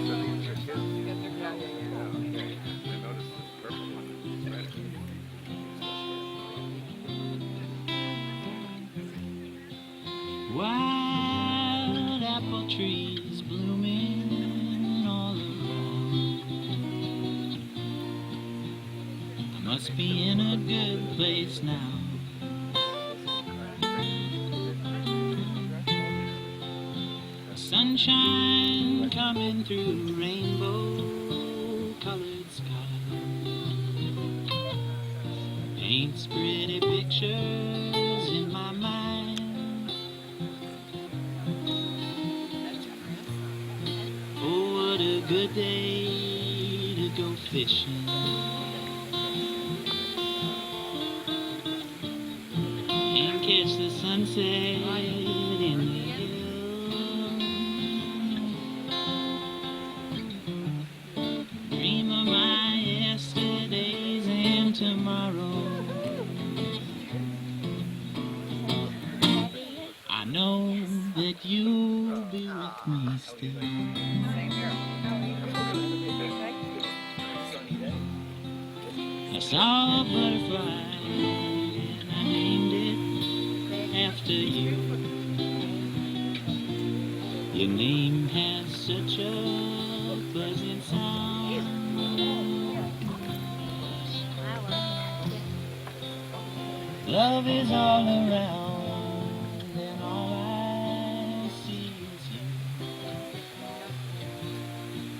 sending it to your kids? Yeah. Okay. I noticed this purple one. Red. Wild apple trees blooming all around. I must be in a good place now. Sunshine coming through rainbow-colored skies paints pretty pictures in my mind. Oh, what a good day to go fishing and catch the sunset in the dream of my yesterdays and tomorrow. I know that you'll be with me still. I saw a butterfly and I named it after you. Your name has such a pleasant sound. Love is all around, and all I see is you.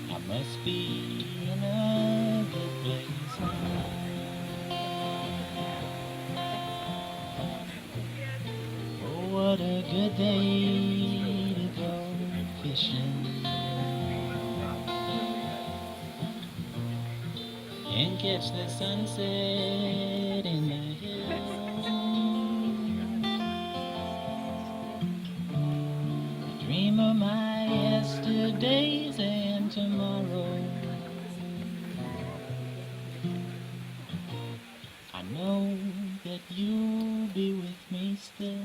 I must be in a good place now. Oh, what a good day to go fishing and catch the sunset in the hills. Dream of my yesterdays and tomorrow. I know that you'll be with me still.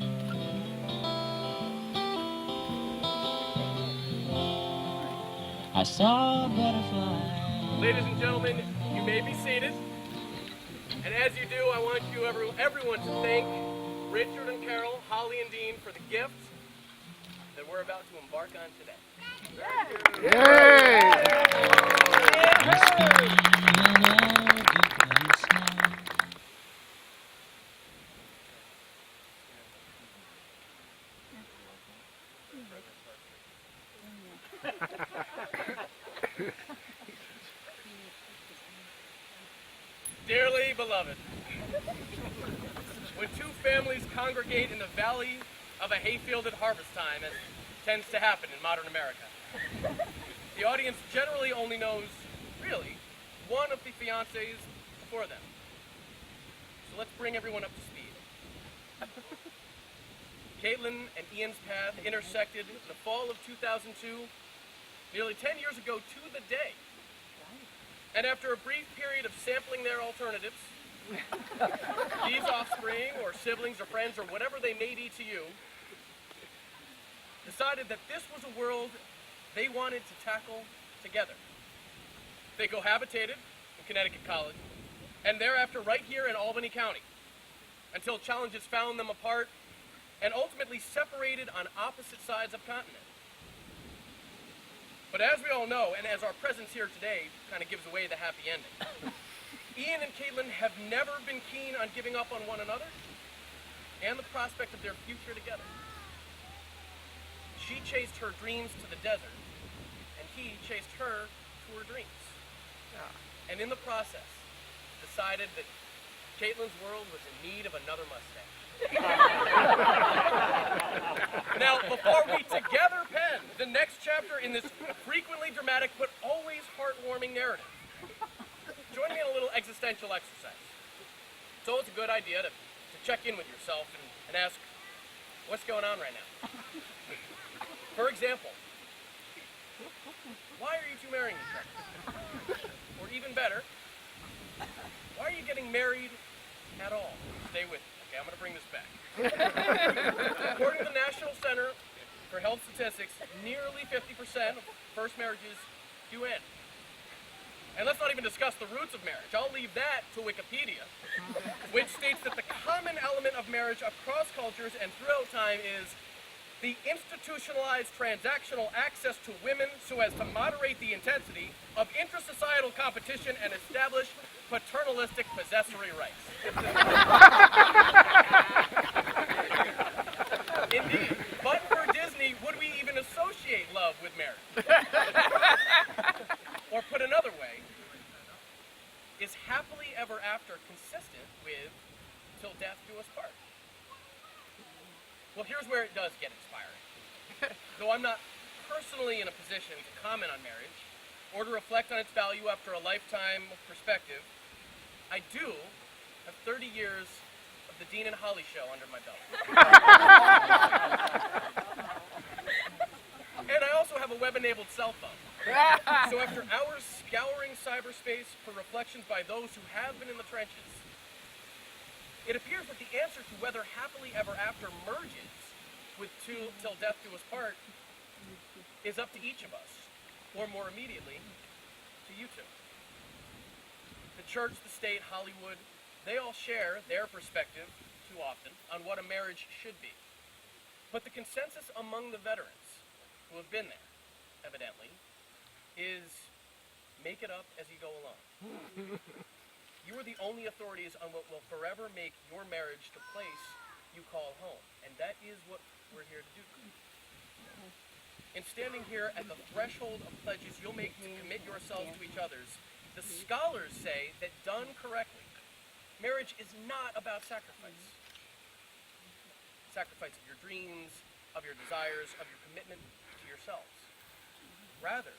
I saw a butterfly. Ladies and gentlemen, you may be seated. And as you do, I want you everyone to thank Richard and Carol, Holly and Dean for the gift that we're about to embark on today. Yay! Must be in a good place now. Dearly beloved, when two families congregate in the valley of a hayfield at harvest time, as tends to happen in modern America, the audience generally only knows, really, one of the fiancés before them. So let's bring everyone up to speed. Caitlin and Ian's path intersected in the fall of 2002, nearly 10 years ago to the day. And after a brief period of sampling their alternatives, these offspring, or siblings, or friends, or whatever they may be to you, decided that this was a world they wanted to tackle together. They cohabitated in Connecticut College, and thereafter right here in Albany County, until challenges found them apart and ultimately separated on opposite sides of continent. But as we all know, and as our presence here today kind of gives away the happy ending, Ian and Caitlin have never been keen on giving up on one another and the prospect of their future together. She chased her dreams to the desert, and he chased her to her dreams. And in the process, decided that Caitlin's world was in need of another mustache. Now, before we together pen the next chapter in this frequently dramatic but always heartwarming narrative, join me in a little existential exercise. So it's a good idea to check in with yourself and ask, what's going on right now? For example, why are you two marrying each other? Or even better, why are you getting married at all? Stay with me. Okay, I'm going to bring this back. According to the National Center For health statistics, nearly 50% of first marriages do end. And let's not even discuss the roots of marriage. I'll leave that to Wikipedia, which states that the common element of marriage across cultures and throughout time is the institutionalized transactional access to women so as to moderate the intensity of intra-societal competition and establish paternalistic possessory rights. Indeed, but for Disney, would we even associate love with marriage? Or put another way, is happily ever after consistent with till death do us part? Well, here's where it does get inspiring. Though I'm not personally in a position to comment on marriage or to reflect on its value after a lifetime of perspective, I do have 30 years of the Dean and Holly show under my belt. And I also have a web-enabled cell phone. So after hours scouring cyberspace for reflections by those who have been in the trenches, it appears that the answer to whether happily ever after merges with till death do us part is up to each of us, or more immediately, to you two. The church, the state, Hollywood, they all share their perspective, too often, on what a marriage should be. But the consensus among the veterans who have been there, evidently, is make it up as you go along. You are the only authorities on what will forever make your marriage the place you call home. And that is what we're here to do. In standing here at the threshold of pledges you'll make to commit yourselves to each other's, the scholars say that done correctly, marriage is not about sacrifice. Sacrifice of your dreams, of your desires, of your commitment to yourselves. Rather,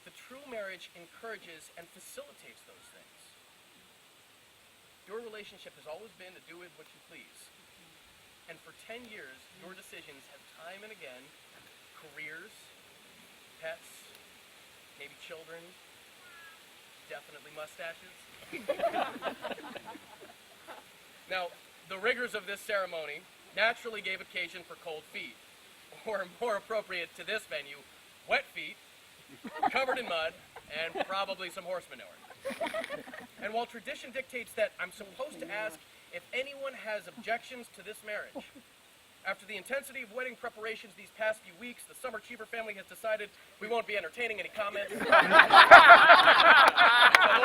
the true marriage encourages and facilitates those things. Your relationship has always been to do with what you please. And for 10 years, your decisions have time and again, careers, pets, maybe children, definitely mustaches. Now, the rigors of this ceremony naturally gave occasion for cold feet, or more appropriate to this venue, wet feet, covered in mud, and probably some horse manure. And while tradition dictates that I'm supposed to ask if anyone has objections to this marriage, after the intensity of wedding preparations these past few weeks, the Sommer-Cheever family has decided we won't be entertaining any comments. So hold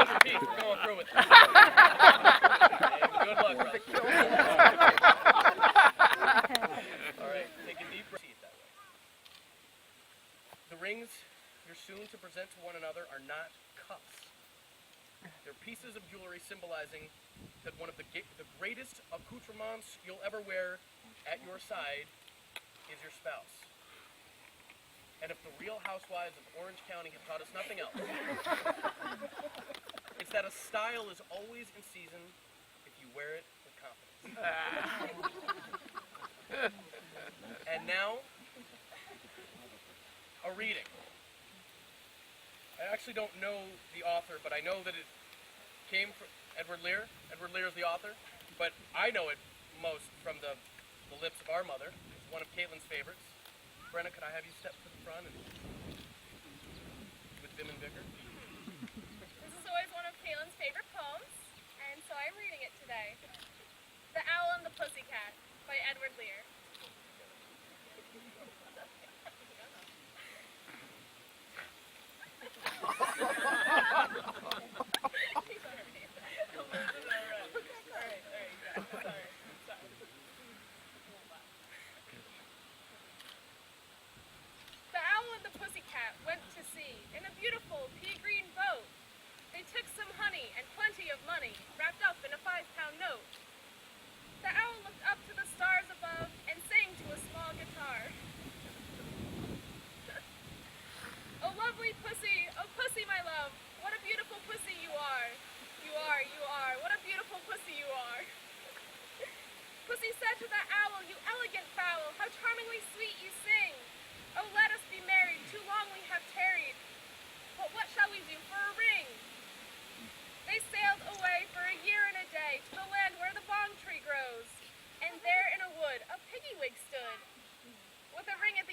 your peace, we're going through with this. Hey, good luck, brother. All right, take a deep breath. See it that way. The rings you're soon to present to one another are not cuffs. They're pieces of jewelry symbolizing that one of the greatest accoutrements you'll ever wear at your side is your spouse. And if the Real Housewives of Orange County have taught us nothing else, it's that a style is always in season if you wear it with confidence. And now, a reading. I actually don't know the author, but I know that it came from Edward Lear. Edward Lear is the author, but I know it most from the lips of our mother. It's one of Caitlin's favorites. Brenna, could I have you step to the front and with vim and vigor? This is always one of Caitlin's favorite poems, and so I'm reading it today. The Owl and the Pussycat by Edward Lear. The owl and the pussycat went to sea in a beautiful pea-green boat. They took some honey and plenty of money wrapped up in a 5-pound note. The owl looked up to the stars above and sang to a small guitar. Oh, lovely pussy, oh pussy, my love, what a beautiful pussy you are. You are, what a beautiful pussy you are. Pussy said to the owl, you elegant fowl, how charmingly sweet you sing. Oh, let us be married, too long we have tarried. But what shall we do for a ring? They sailed away for a year and a day to the land where the bong tree grows. And there in a wood a piggy wig stood, with a ring at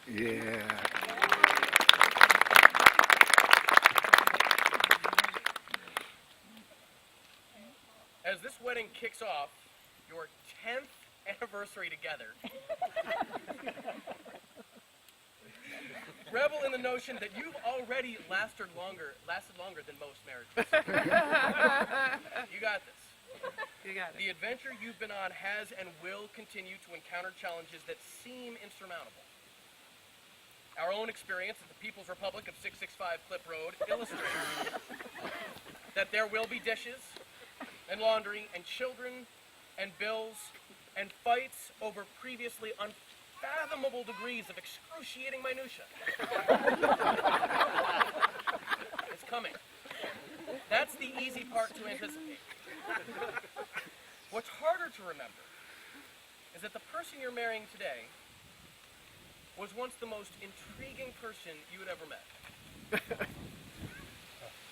Yeah. As this wedding kicks off your 10th anniversary together, revel in the notion that you've already lasted longer than most marriages. You got this. You got it. The adventure you've been on has and will continue to encounter challenges that seem insurmountable. Our own experience at the People's Republic of 665 Clip Road illustrates that there will be dishes and laundry and children and bills and fights over previously unfathomable degrees of excruciating minutia. It's coming. That's the easy part to anticipate. What's harder to remember is that the person you're marrying today was once the most intriguing person you had ever met.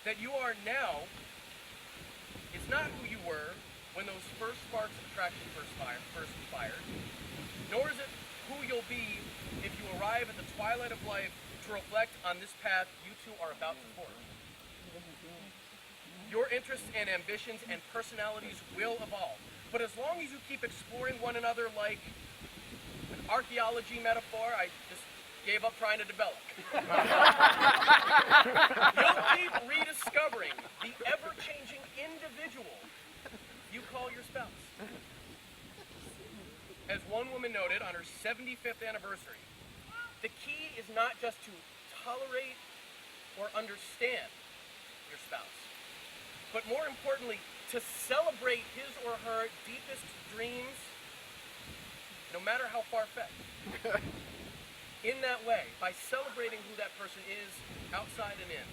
That you are now is not who you were when those first sparks of attraction first fired, nor is it who you'll be if you arrive at the twilight of life to reflect on this path you two are about to forge. Your interests and ambitions and personalities will evolve, but as long as you keep exploring one another like an archaeology metaphor I just gave up trying to develop, you'll keep rediscovering the ever-changing individual you call your spouse. As one woman noted on her 75th anniversary, the key is not just to tolerate or understand your spouse, but more importantly, to celebrate his or her deepest dreams, no matter how far-fetched. In that way, by celebrating who that person is, outside and in,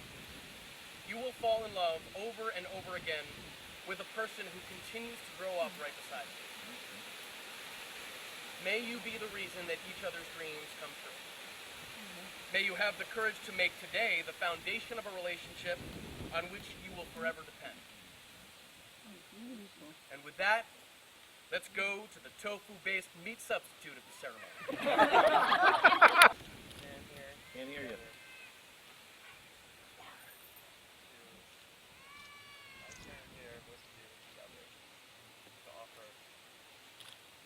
you will fall in love over and over again with a person who continues to grow up right beside you. May you be the reason that each other's dreams come true. May you have the courage to make today the foundation of a relationship on which you will forever depend. And with that, let's go to the tofu-based meat substitute of the ceremony. Can't hear you. I stand here with you together to offer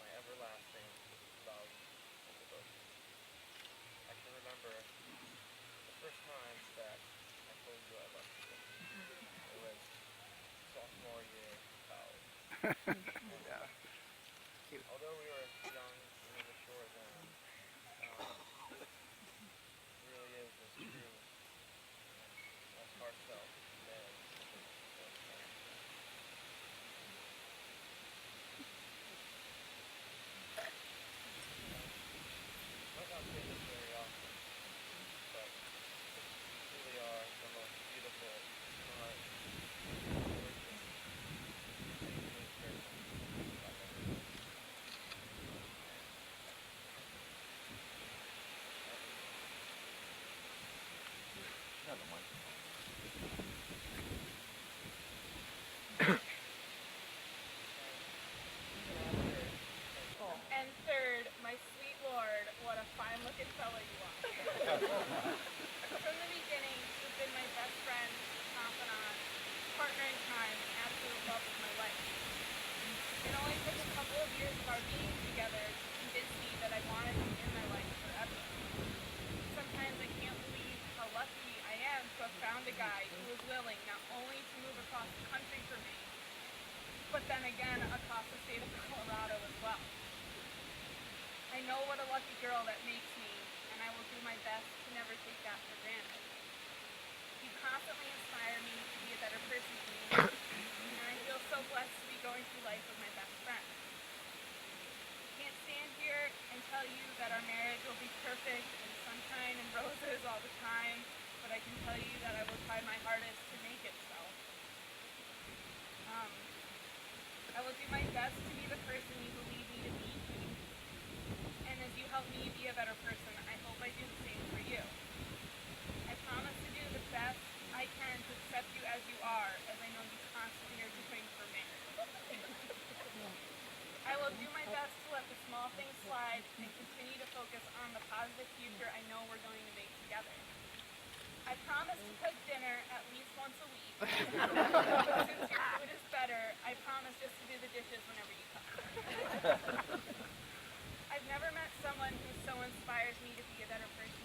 my everlasting love and devotion. I can remember the first time that I told you I loved you. It was sophomore year of college. Yeah. Cute. Although we were young and immature then, it really is as true and as heartfelt today. Might not say this very often, but you really are the most beautiful, smart, gorgeous, amazing person I've ever met. And third, my sweet lord, what a fine-looking fella you are. From the beginning, you've been my best friend, confidant, partner in crime, and absolute love of my life. It only took a couple of years of our being together to convince me that I wanted you in my life forever. Sometimes I can't believe how lucky I am to have found a guy who is willing not only to move across the country for me, but then again across the state of Colorado as well. I know what a lucky girl that makes me, and I will do my best to never take that for granted. You constantly inspire me to be a better person for me, and I feel so blessed to be going through life with my best friend. I can't stand here and tell you that our marriage will be perfect and sunshine and roses all the time, but I can tell you that I will try my hardest to make it so. I will do my best to be the person you believe me to be. And as you help me be a better person, I hope I do the same for you. I promise to do the best I can to accept you as you are, as I know you constantly are doing for me. I will do my best to let the small things slide and continue to focus on the positive future I know we're going to make together. I promise to cook dinner at least once a week. But since your food is better, I promise just to do the dishes whenever you come. I've never met someone who so inspires me to be a better person.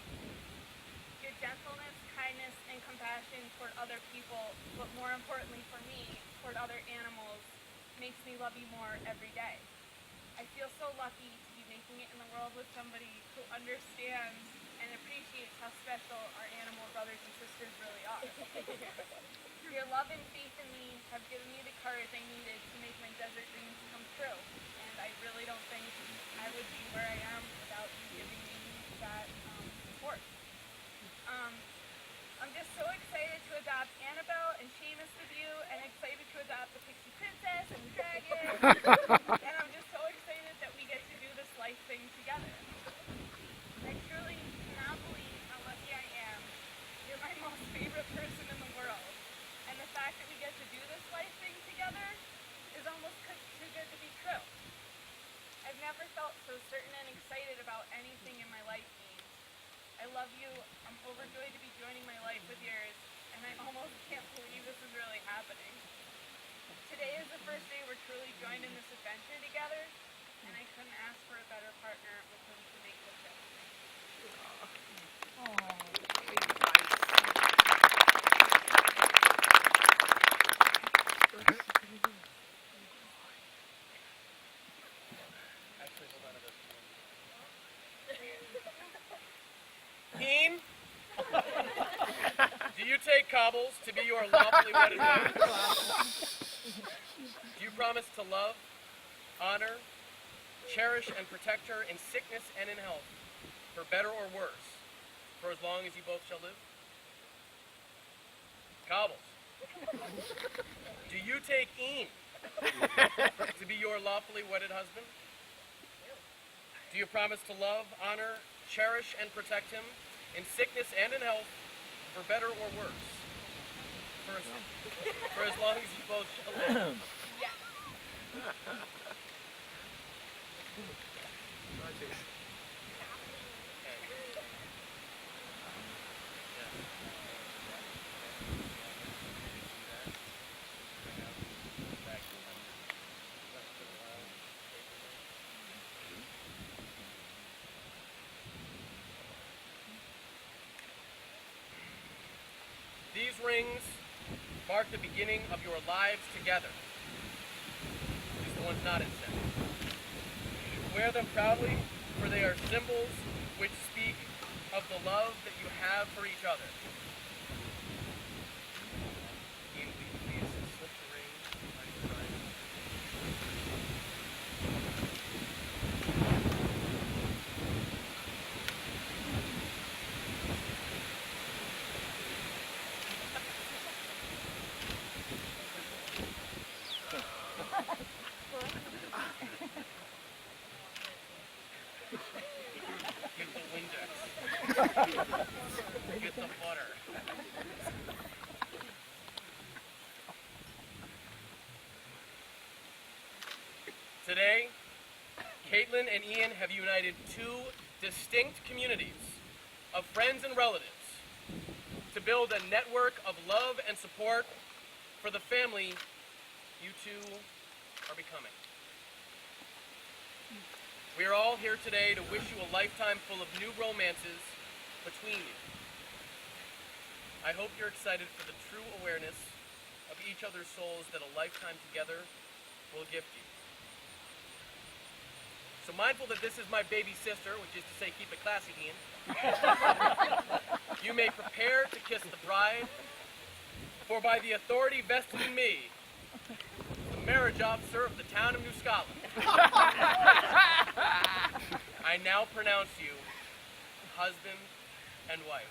Your gentleness, kindness, and compassion toward other people, but more importantly for me, toward other animals, makes me love you more every day. I feel so lucky to be making it in the world with somebody who understands and appreciates how special our animal brothers and sisters really are. Your love and faith in me have given me the courage I needed to make my desert dreams come true, and I really don't think I would be where I am without you giving me that support. I'm just so excited to adopt Annabelle and Seamus with you, and excited to adopt the Pixie Princess and the Dragon, and I'm just so excited that we get to do this life thing together. I truly cannot believe how lucky I am. You're my most favorite person in the world, and the fact that we get to do this life thing together is almost too good to be true. I've never felt so certain and excited about anything in my life, Dean. I love you. I'm overjoyed to be joining my life with yours, and I almost can't believe this is really happening. Today is the first day we're truly joined in this adventure together, and I couldn't ask for a better partner with whom to make this journey. Actually, hold on to this. Dean, do you take Cobbles to be your lawfully wedded wife? Do you promise to love, honor, cherish, and protect her in sickness and in health, for better or worse, for as long as you both shall live? Cobbles, do you take Ian to be your lawfully wedded husband? Do you promise to love, honor, cherish, and protect him in sickness and in health, for better or worse, for as long as you both shall live? Yes. These rings mark the beginning of your lives together. These are the ones not incense. Wear them proudly, for they are symbols which speak of the love that you have for each other. Ian, will you please slip the ring on your side? Get the Windex. Get the butter. Today, Caitlin and Ian have united two distinct communities of friends and relatives to build a network of love and support for the family you two are becoming. We are all here today to wish you a lifetime full of new romances between you. I hope you're excited for the true awareness of each other's souls that a lifetime together will gift you. So mindful that this is my baby sister, which is to say keep it classy, Ian, you may prepare to kiss the bride, for by the authority vested in me, the marriage officer of the town of New Scotland, I now pronounce you husband and wife.